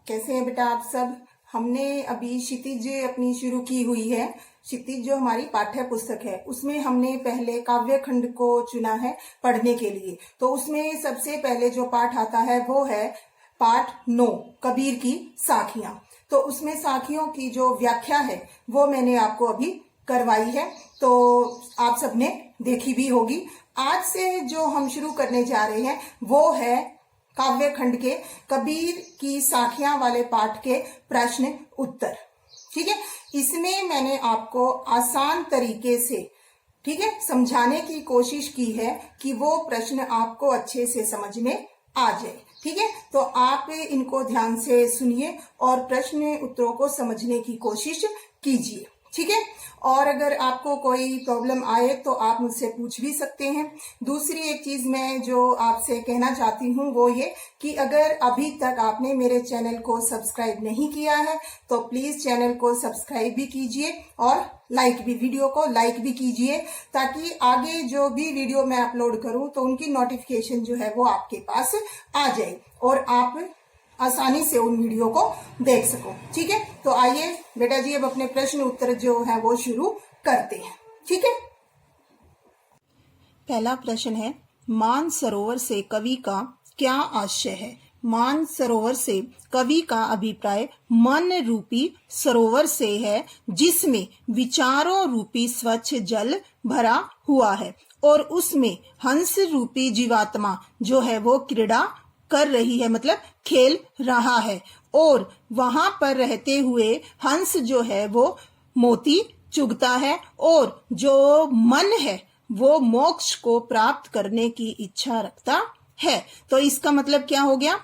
कैसे हैं बेटा आप सब। हमने अभी क्षितिज अपनी शुरू की हुई है। क्षितिज जो हमारी पाठ्य पुस्तक है उसमें हमने पहले काव्य खंड को चुना है पढ़ने के लिए। तो उसमें सबसे पहले जो पाठ आता है वो है पाठ 9 कबीर की साखियां। तो उसमें साखियों की जो व्याख्या है वो मैंने आपको अभी करवाई है, तो आप सबने देखी भी होगी। आज से जो हम शुरू करने जा रहे हैं वो है काव्य खंड के कबीर की साखियां वाले पाठ के प्रश्न उत्तर। ठीक है, इसमें मैंने आपको आसान तरीके से ठीक है समझाने की कोशिश की है कि वो प्रश्न आपको अच्छे से समझ में आ जाए। ठीक है, तो आप इनको ध्यान से सुनिए और प्रश्न उत्तरों को समझने की कोशिश कीजिए। ठीक है, और अगर आपको कोई प्रॉब्लम आए तो आप मुझसे पूछ भी सकते हैं। दूसरी एक चीज मैं जो आपसे कहना चाहती हूँ वो ये कि अगर अभी तक आपने मेरे चैनल को सब्सक्राइब नहीं किया है तो प्लीज चैनल को सब्सक्राइब भी कीजिए और वीडियो को लाइक भी कीजिए, ताकि आगे जो भी वीडियो मैं अपलोड करूं तो उनकी नोटिफिकेशन जो है वो आपके पास आ जाए और आप आसानी से उन वीडियो को देख सको। ठीक है, तो आइए बेटा जी अब अपने प्रश्न उत्तर जो है वो शुरू करते हैं। ठीक है, पहला प्रश्न है, मान सरोवर से कवि का क्या आशय है। मान सरोवर से कवि का अभिप्राय मन रूपी सरोवर से है जिसमें विचारों रूपी स्वच्छ जल भरा हुआ है और उसमें हंस रूपी जीवात्मा जो है वो क्रीड़ा कर रही है, मतलब खेल रहा है, और वहां पर रहते हुए हंस जो है वो मोती चुगता है और जो मन है वो मोक्ष को प्राप्त करने की इच्छा रखता है। तो इसका मतलब क्या हो गया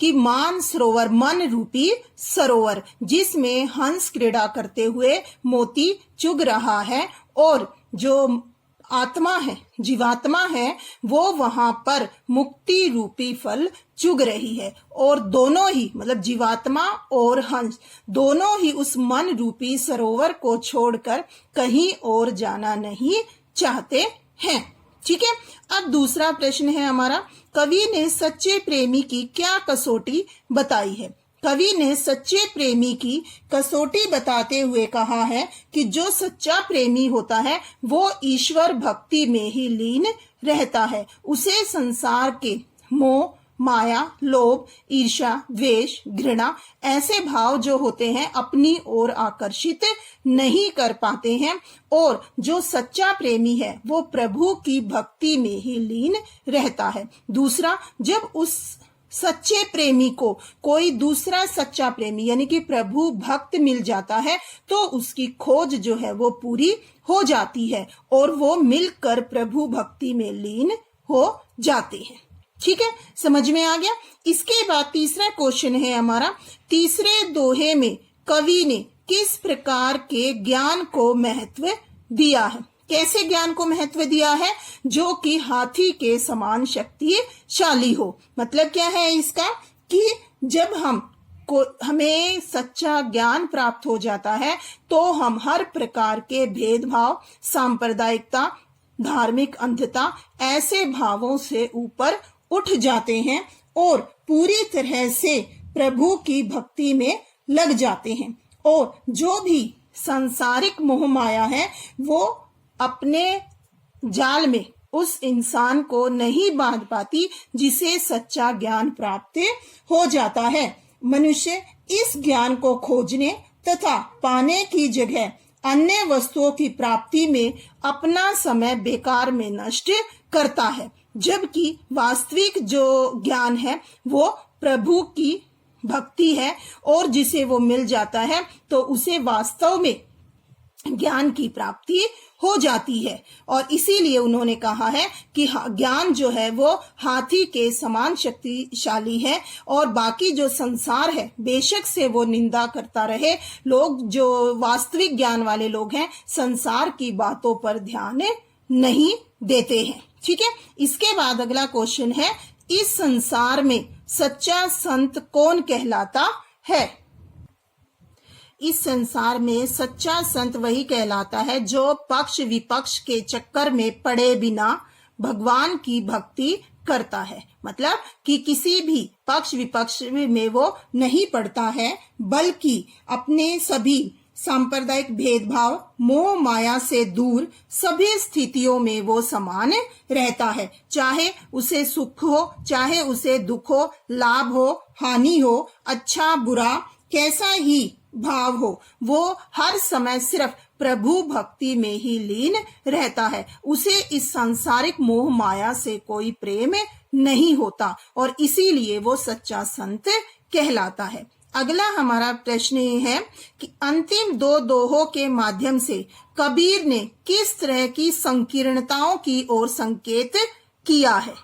कि मान सरोवर मन रूपी सरोवर जिसमें हंस क्रीड़ा करते हुए मोती चुग रहा है और जो आत्मा है जीवात्मा है वो वहां पर मुक्ति रूपी फल चुग रही है, और दोनों ही मतलब जीवात्मा और हंस दोनों ही उस मन रूपी सरोवर को छोड़कर कहीं और जाना नहीं चाहते हैं। ठीक है, अब दूसरा प्रश्न है हमारा, कवि ने सच्चे प्रेमी की क्या कसौटी बताई है। कवि ने सच्चे प्रेमी की कसौटी बताते हुए कहा है कि जो सच्चा प्रेमी होता है वो ईश्वर भक्ति में ही लीन रहता है। उसे संसार के मोह माया लोभ ईर्ष्या द्वेष घृणा ऐसे भाव जो होते हैं अपनी ओर आकर्षित नहीं कर पाते हैं, और जो सच्चा प्रेमी है वो प्रभु की भक्ति में ही लीन रहता है। दूसरा, जब उस सच्चे प्रेमी को कोई दूसरा सच्चा प्रेमी यानी कि प्रभु भक्त मिल जाता है तो उसकी खोज जो है वो पूरी हो जाती है और वो मिलकर प्रभु भक्ति में लीन हो जाते हैं। ठीक है, समझ में आ गया। इसके बाद तीसरा क्वेश्चन है हमारा, तीसरे दोहे में कवि ने किस प्रकार के ज्ञान को महत्व दिया है। कैसे ज्ञान को महत्व दिया है, जो कि हाथी के समान शक्तिशाली हो। मतलब क्या है इसका कि जब हमें सच्चा ज्ञान प्राप्त हो जाता है तो हम हर प्रकार के भेदभाव सांप्रदायिकता धार्मिक अंधता ऐसे भावों से ऊपर उठ जाते हैं और पूरी तरह से प्रभु की भक्ति में लग जाते हैं, और जो भी सांसारिक मोह माया है वो अपने जाल में उस इंसान को नहीं बांध पाती जिसे सच्चा ज्ञान प्राप्त हो जाता है। मनुष्य इस ज्ञान को खोजने तथा पाने की जगह अन्य वस्तुओं की प्राप्ति में अपना समय बेकार में नष्ट करता है, जबकि वास्तविक जो ज्ञान है वो प्रभु की भक्ति है और जिसे वो मिल जाता है तो उसे वास्तव में ज्ञान की प्राप्ति हो जाती है। और इसीलिए उन्होंने कहा है कि ज्ञान जो है वो हाथी के समान शक्तिशाली है, और बाकी जो संसार है बेशक से वो निंदा करता रहे, लोग जो वास्तविक ज्ञान वाले लोग हैं संसार की बातों पर ध्यान नहीं देते हैं। ठीक है, इसके बाद अगला क्वेश्चन है, इस संसार में सच्चा संत कौन कहलाता है। इस संसार में सच्चा संत वही कहलाता है जो पक्ष विपक्ष के चक्कर में पड़े बिना भगवान की भक्ति करता है। मतलब कि किसी भी पक्ष विपक्ष में वो नहीं पड़ता है, बल्कि अपने सभी सांप्रदायिक भेदभाव मोह माया से दूर सभी स्थितियों में वो समान रहता है। चाहे उसे सुख हो, चाहे उसे दुख हो, लाभ हो, हानि हो, अच्छा बुरा कैसा ही भाव हो, वो हर समय सिर्फ प्रभु भक्ति में ही लीन रहता है। उसे इस सांसारिक मोह माया से कोई प्रेम नहीं होता और इसीलिए वो सच्चा संत कहलाता है। अगला हमारा प्रश्न ये है कि अंतिम दो दोहों के माध्यम से कबीर ने किस तरह की संकीर्णताओं की ओर संकेत किया है।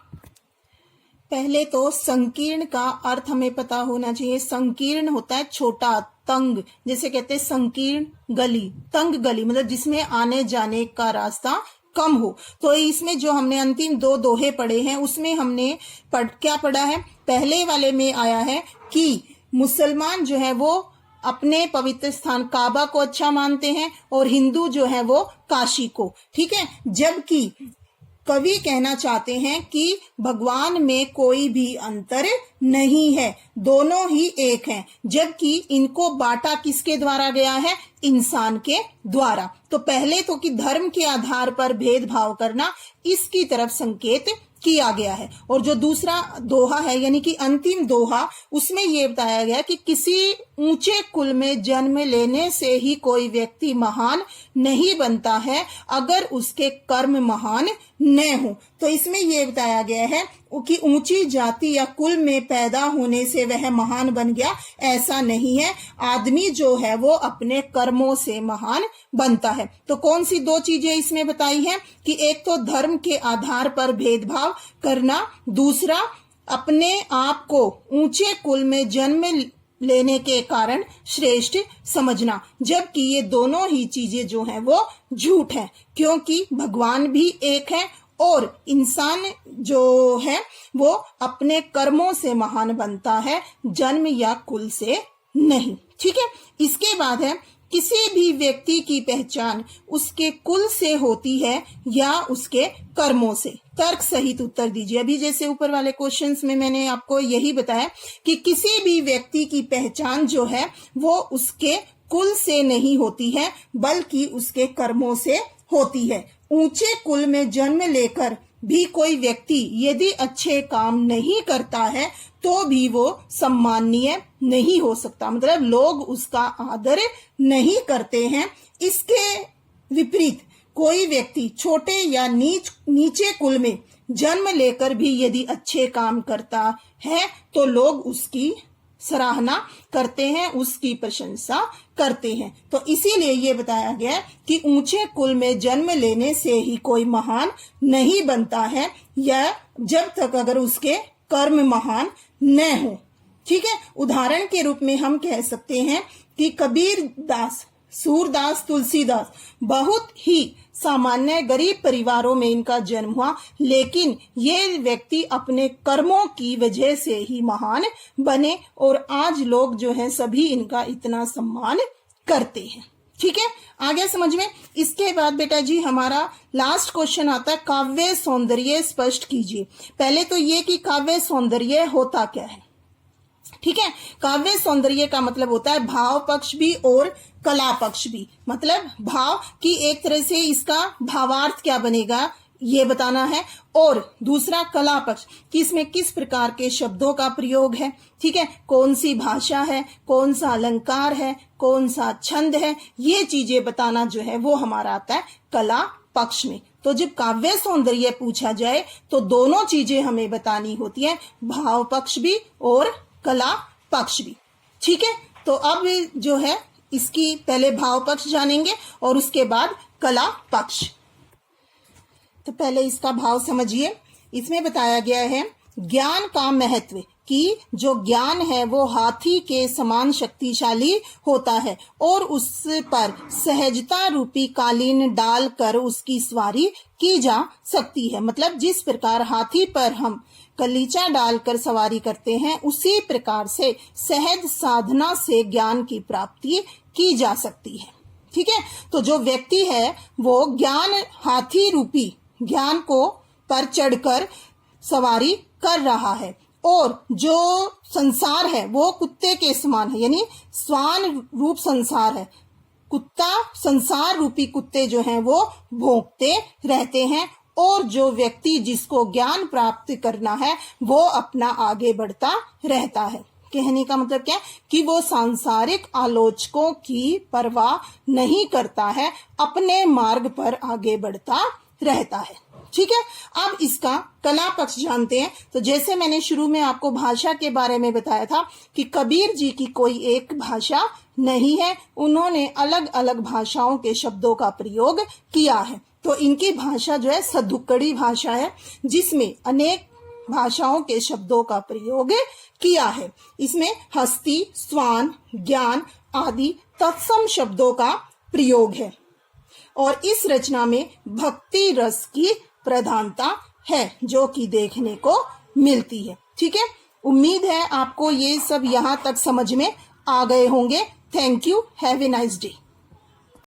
पहले तो संकीर्ण का अर्थ हमें पता होना चाहिए। संकीर्ण होता है छोटा, तंग, जैसे कहते हैं संकीर्ण गली, तंग गली मतलब जिसमें आने जाने का रास्ता कम हो। तो इसमें जो हमने अंतिम दो दोहे पढ़े हैं उसमें हमने क्या पढ़ा है। पहले वाले में आया है कि मुसलमान जो है वो अपने पवित्र स्थान काबा को अच्छा मानते हैं और हिंदू जो है वो काशी को, ठीक है। जबकि कवि कहना चाहते हैं कि भगवान में कोई भी अंतर नहीं है, दोनों ही एक हैं, जबकि इनको बांटा किसके द्वारा गया है, इंसान के द्वारा। तो पहले तो कि धर्म के आधार पर भेदभाव करना, इसकी तरफ संकेत किया गया है। और जो दूसरा दोहा है यानी कि अंतिम दोहा, उसमें यह बताया गया कि किसी ऊंचे कुल में जन्म लेने से ही कोई व्यक्ति महान नहीं बनता है अगर उसके कर्म महान न हो। तो इसमें यह बताया गया है कि ऊंची जाति या कुल में पैदा होने से वह महान बन गया, ऐसा नहीं है। आदमी जो है वो अपने कर्मों से महान बनता है। तो कौन सी दो चीजें इसमें बताई हैं कि एक तो धर्म के आधार पर भेदभाव करना, दूसरा अपने आप को ऊंचे कुल में जन्म लेने के कारण श्रेष्ठ समझना। जबकि ये दोनों ही चीजें जो हैं वो झूठ है, क्योंकि भगवान भी एक है और इंसान जो है वो अपने कर्मों से महान बनता है, जन्म या कुल से नहीं, ठीक है। इसके बाद है किसी भी व्यक्ति की पहचान उसके कुल से होती है या उसके कर्मों से। तर्क सहित उत्तर दीजिए। अभी जैसे ऊपर वाले क्वेश्चंस में मैंने आपको यही बताया कि किसी भी व्यक्ति की पहचान जो है वो उसके कुल से नहीं होती है बल्कि उसके कर्मों से होती है। ऊंचे कुल में जन्म लेकर भी कोई व्यक्ति यदि अच्छे काम नहीं करता है तो भी वो सम्माननीय नहीं हो सकता, मतलब लोग उसका आदर नहीं करते हैं। इसके विपरीत कोई व्यक्ति छोटे या नीचे कुल में जन्म लेकर भी यदि अच्छे काम करता है तो लोग उसकी सराहना करते हैं, उसकी प्रशंसा करते हैं। तो इसीलिए ये बताया गया कि ऊंचे कुल में जन्म लेने से ही कोई महान नहीं बनता है, या जब तक अगर उसके कर्म महान न हो, ठीक है। उदाहरण के रूप में हम कह सकते हैं कि कबीर दास, सूरदास, तुलसीदास बहुत ही सामान्य गरीब परिवारों में इनका जन्म हुआ, लेकिन ये व्यक्ति अपने कर्मों की वजह से ही महान बने और आज लोग जो हैं सभी इनका इतना सम्मान करते हैं, ठीक है। आ गया समझ में। इसके बाद बेटा जी हमारा लास्ट क्वेश्चन आता है, काव्य सौंदर्य स्पष्ट कीजिए। पहले तो ये कि काव्य सौंदर्य होता क्या है, ठीक है। काव्य सौंदर्य का मतलब होता है भाव पक्ष भी और कला पक्ष भी, मतलब भाव की एक तरह से इसका भावार्थ क्या बनेगा ये बताना है, और दूसरा कला पक्ष कि इसमें किस प्रकार के शब्दों का प्रयोग है, ठीक है, कौन सी भाषा है, कौन सा अलंकार है, कौन सा छंद है, ये चीजें बताना जो है वो हमारा आता है कला पक्ष में। तो जब काव्य सौंदर्य पूछा जाए तो दोनों चीजें हमें बतानी होती है, भाव पक्ष भी और कला पक्ष भी, ठीक है। तो अब जो है इसकी पहले भाव पक्ष जानेंगे और उसके बाद कला पक्ष। तो पहले इसका भाव समझिए। इसमें बताया गया है ज्ञान का महत्व कि जो ज्ञान है वो हाथी के समान शक्तिशाली होता है और उस पर सहजता रूपी कालीन डालकर उसकी सवारी की जा सकती है। मतलब जिस प्रकार हाथी पर हम कलीचा डालकर सवारी करते हैं उसी प्रकार से सहज साधना से ज्ञान की प्राप्ति की जा सकती है, ठीक है। तो जो व्यक्ति है वो ज्ञान हाथी रूपी ज्ञान को पर चढ़कर सवारी कर रहा है और जो संसार है वो कुत्ते के समान है, यानी स्वान रूप संसार है। कुत्ता संसार रूपी कुत्ते जो हैं वो भौंकते रहते हैं और जो व्यक्ति जिसको ज्ञान प्राप्त करना है वो अपना आगे बढ़ता रहता है। कहने का मतलब क्या है कि वो सांसारिक आलोचकों की परवाह नहीं करता है, अपने मार्ग पर आगे बढ़ता रहता है। ठीक है, अब इसका कला पक्ष जानते हैं। तो जैसे मैंने शुरू में आपको भाषा के बारे में बताया था कि कबीर जी की कोई एक भाषा नहीं है, उन्होंने अलग अलग भाषाओं के शब्दों का प्रयोग किया है। तो इनकी भाषा जो है सदुक्कड़ी भाषा है, जिसमें अनेक भाषाओं के शब्दों का प्रयोग किया है। इसमें हस्ती, स्वान, ज्ञान आदि तत्सम शब्दों का प्रयोग है और इस रचना में भक्ति रस की प्रधानता है जो कि देखने को मिलती है। ठीक है, उम्मीद है आपको ये सब यहाँ तक समझ में आ गए होंगे। Thank you, have a nice day.